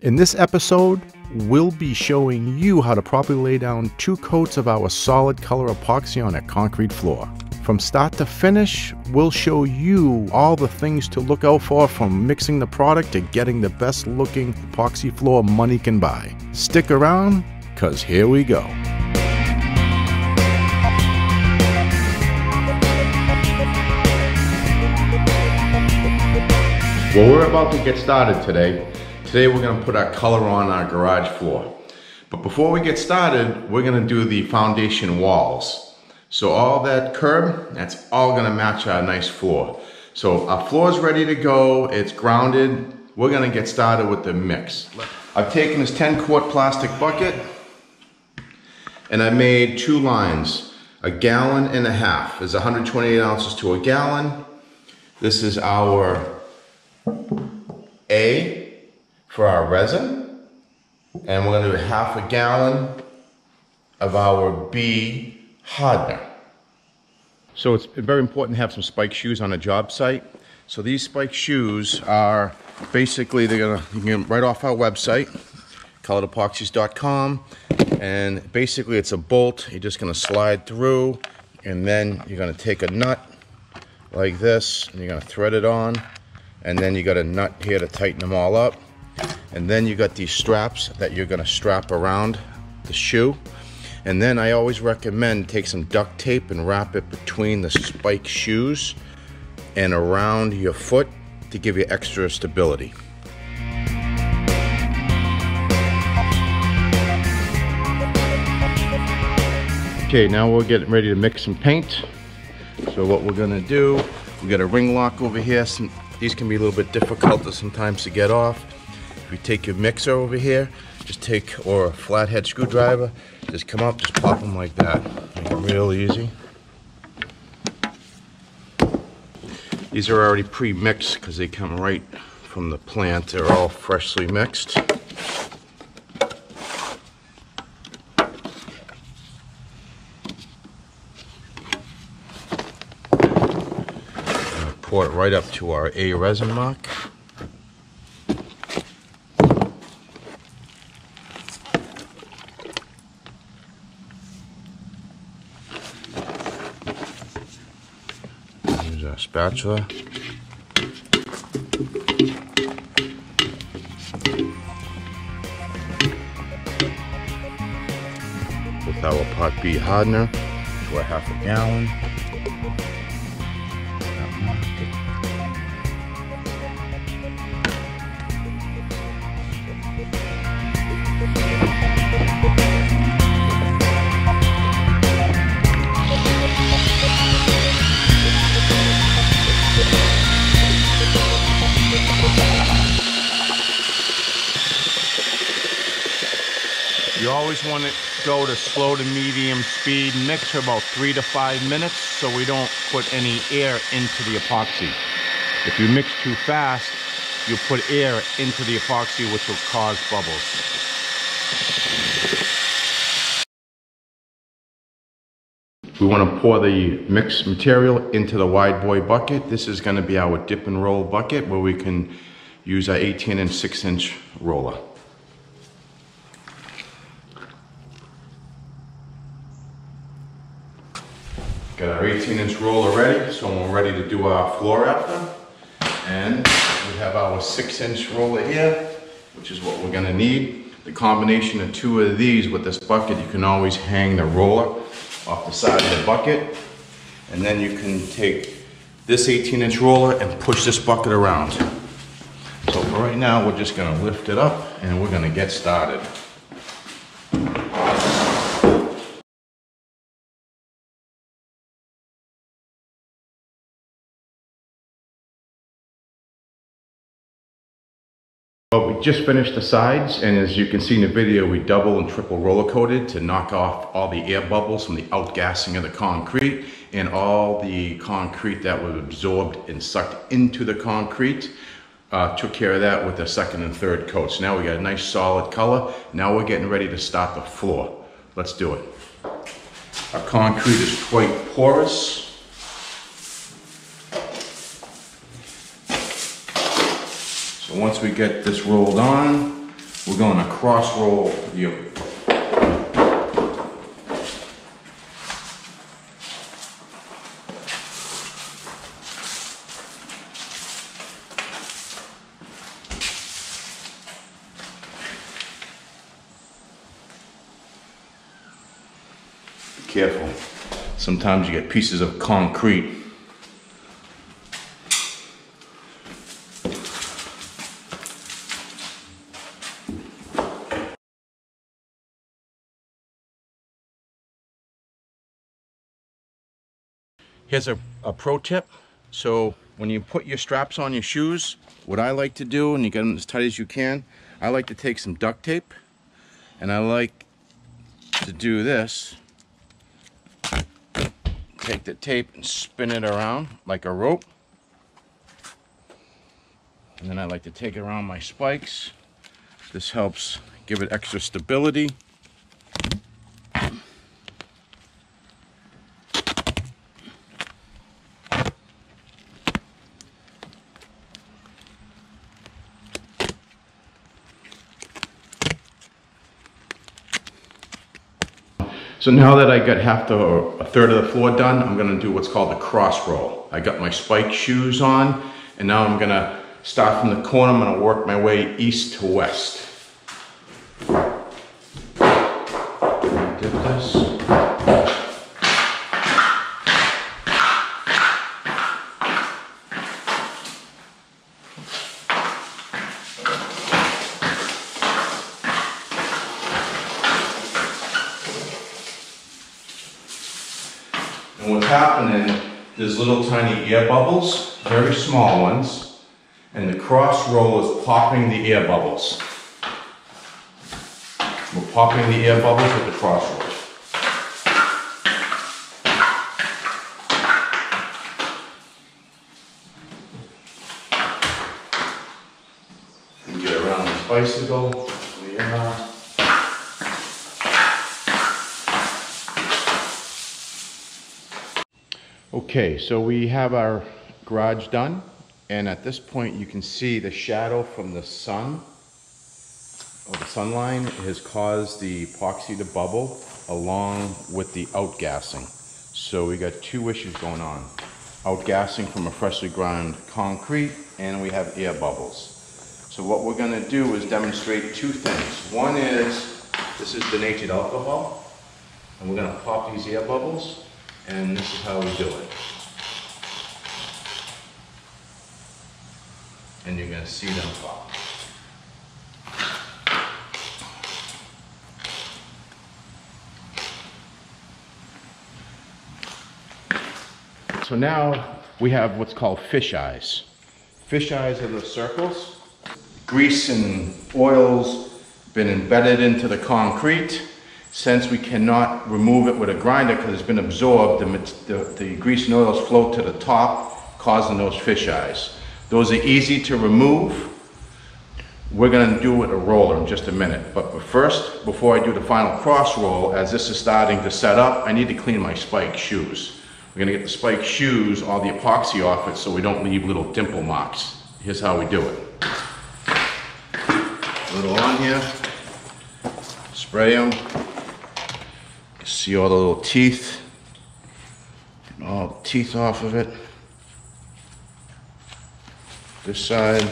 In this episode, we'll be showing you how to properly lay down 2 coats of our solid color epoxy on a concrete floor. From start to finish, we'll show you all the things to look out for from mixing the product to getting the best looking epoxy floor money can buy. Stick around, cause here we go. Well, we're about to get started today. Today we're going to put our color on our garage floor. But before we get started, we're going to do the foundation walls. So all that curb, that's all going to match our nice floor. So our floor is ready to go. It's grounded. We're going to get started with the mix. I've taken this 10-quart plastic bucket and I made 2 lines, 1.5 gallons. There's 128 ounces to a gallon. This is our A for our resin, and we're going to do 1/2 gallon of our B hardener. So it's very important to have some spike shoes on a job site. So these spike shoes are basically, you can get them right off our website, Coloredepoxies.com, and basically it's a bolt. You're just going to slide through, and then you're going to take a nut like this, and you're going to thread it on, and then you got a nut here to tighten them all up. And then you got these straps that you're going to strap around the shoe. And then I always recommend take some duct tape and wrap it between the spike shoes and around your foot to give you extra stability. Okay, now we're getting ready to mix some paint. So what we're going to do, we got a ring lock over here. These can be a little bit difficult sometimes to get off. If you take your mixer over here, just take, or a flathead screwdriver, just come up, just pop them like that. Make it real easy. These are already pre-mixed because they come right from the plant. They're all freshly mixed. Pour it right up to our A resin mark. Use our spatula. With our pot B hardener to our 1/2 gallon. You always want to go to slow to medium speed, mix for about 3 to 5 minutes so we don't put any air into the epoxy. If you mix too fast, you'll put air into the epoxy, which will cause bubbles. We want to pour the mixed material into the wide boy bucket. This is going to be our dip and roll bucket where we can use our 18-inch, 6-inch roller. Got our 18-inch roller ready, so we're ready to do our floor after. And we have our 6-inch roller here, which is what we're going to need. The combination of 2 of these with this bucket, you can always hang the roller off the side of the bucket. And then you can take this 18-inch roller and push this bucket around. So for right now, we're just going to lift it up and we're going to get started. Well, we just finished the sides, and as you can see in the video, we double and triple roller coated to knock off all the air bubbles from the outgassing of the concrete and all the concrete that was absorbed and sucked into the concrete. Took care of that with the 2nd and 3rd coats. Now we got a nice solid color. Now we're getting ready to start the floor. Let's do it. Our concrete is quite porous. So once we get this rolled on, we're going to cross roll the careful. Sometimes you get pieces of concrete. Here's a pro tip. So when you put your straps on your shoes, what I like to do, and you get them as tight as you can, I like to take some duct tape, and I like to do this. Take the tape and spin it around like a rope. And then I like to take it around my spikes. This helps give it extra stability. So now that I got half or a third of the floor done, I'm gonna do what's called the cross roll. I got my spike shoes on, and now I'm gonna start from the corner. I'm gonna work my way east to west. Dip this. And what's happening, there's little tiny air bubbles, very small ones, and the cross roll is popping the air bubbles. We're popping the air bubbles with the cross roll. And get around this bicycle. Okay, so we have our garage done, and at this point you can see the shadow from the sun, or the sunline, has caused the epoxy to bubble along with the outgassing. So we got two issues going on. Outgassing from a freshly ground concrete, and we have air bubbles. So what we're gonna do is demonstrate two things. One is, this is denatured alcohol, and we're gonna pop these air bubbles. And this is how we do it. And you're going to see them pop. So now we have what's called fish eyes. Fish eyes are the circles. Grease and oils been embedded into the concrete. Since we cannot remove it with a grinder because it's been absorbed, the grease and oils float to the top, causing those fish eyes. Those are easy to remove. We're going to do it with a roller in just a minute. But first, before I do the final cross roll, as this is starting to set up, I need to clean my spike shoes. We're going to get the spike shoes, all the epoxy off it, so we don't leave little dimple marks. Here's how we do it. A little on here, spray them. See all the little teeth, get all the teeth off of it. This side.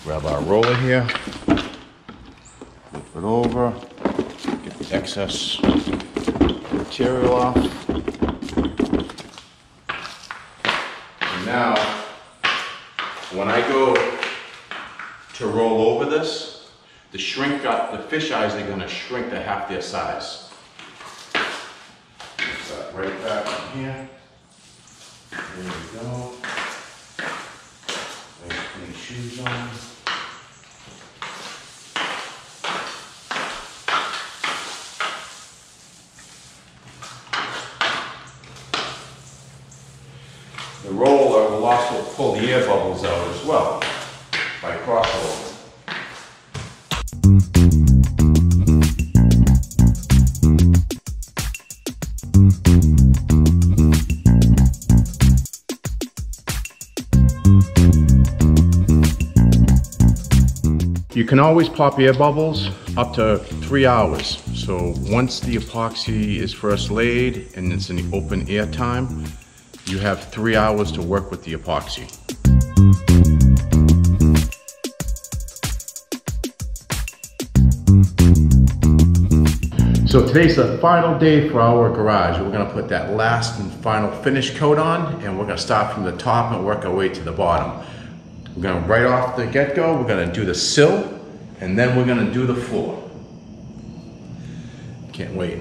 Grab our roller here, flip it over, get the excess material off. Now, when I go to roll over this, the fish eyes are going to shrink to half their size. Start right back in here. There we go. Nice clean shoes on. The roller will also pull the air bubbles out as well by cross rolling. You can always pop air bubbles up to 3 hours. So once the epoxy is first laid and it's in the open air time, you have 3 hours to work with the epoxy. So today's the final day for our garage. We're gonna put that last and final finish coat on, and we're gonna start from the top and work our way to the bottom. We're gonna, right off the get-go, we're gonna do the sill, and then we're gonna do the floor. Can't wait.